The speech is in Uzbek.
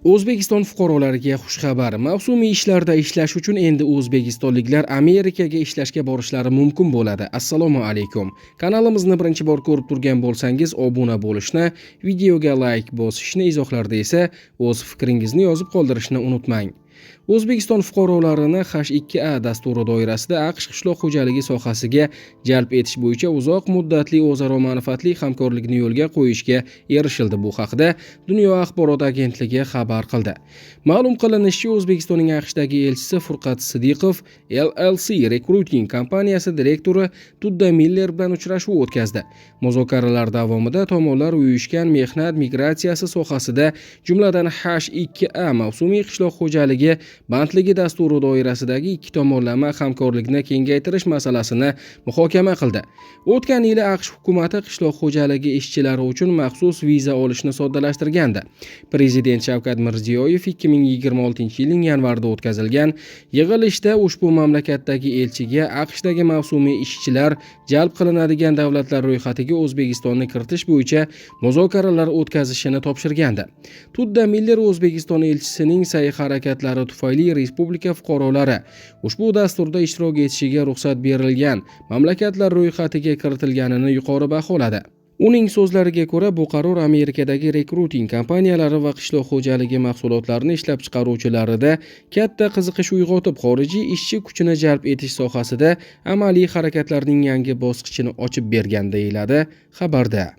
O'zbekiston fuqarolariga xushxabar. Mavsumiy ishlarda ishlash uchun endi o'zbekistonliklar Amerikaga ishlashga borishlari mumkin bo'ladi. Assalomu alaykum. Kanalimizni birinchi bor ko'rib turgan bo'lsangiz, obuna bo'lishni, videoga like bosishni, izohlarda esa o'z fikringizni yozib qoldirishni unutmang. O'zbekiston fuqarolarini H2A dasturi doirasida AQSh qishloq xo'jaligi sohasiga jalb etish bo'yicha uzoq muddatli o'zaro manfaatli hamkorlikni yo'lga qo'yishga erishildi. Bu haqda Dunyo axborot agentligi xabar qildi. Ma'lum qilinishicha, O'zbekistonning AQShdagi elchisi Furqat Sidiqov LLC Recruiting kompaniyasi direktori Tudda Miller bilan uchrashuv o'tkazdi. Muzokaralar davomida tomonlar uyushgan mehnat migratsiyasi sohasida, jumladan H2A mavsumiy qishloq xo'jaligi bandligi dasturi doirasidagi ikki tomonlama hamkorlikni kengaytirish masalasini muhokama qildi. O'tgan yili AQSh hukumati qishloq xo'jaligi ishchilari uchun maxsus viza olishni soddalashtirgandi. Prezident Shavkat Mirziyoyev 2026-yilning yanvarida o'tkazilgan yig'ilishda ushbu mamlakatdagi elchiga AQShdagi mavsumiy ishchilar jalb qilinadigan davlatlar ro'yxatiga O'zbekistonni kiritish bo'yicha muzokaralar o'tkazishini topshirgandi. Tudda Miller O'zbekiston elchisining sa'y-harakatlari tufayli respublika fuqarolari ushbu dasturda ishtirok etishiga ruxsat berilgan mamlakatlar ro'yxatiga kiritilganini yuqori baholadi. Uning so'zlariga ko'ra, bu qaror Amerikadagi rekruting kompaniyalari va qishloq xo'jaligi mahsulotlarini ishlab chiqaruvchilarida katta qiziqish uyg'otib, xorijiy ishchi kuchini jalb etish sohasida amaliy harakatlarning yangi bosqichini ochib bergan deyiladi xabarda.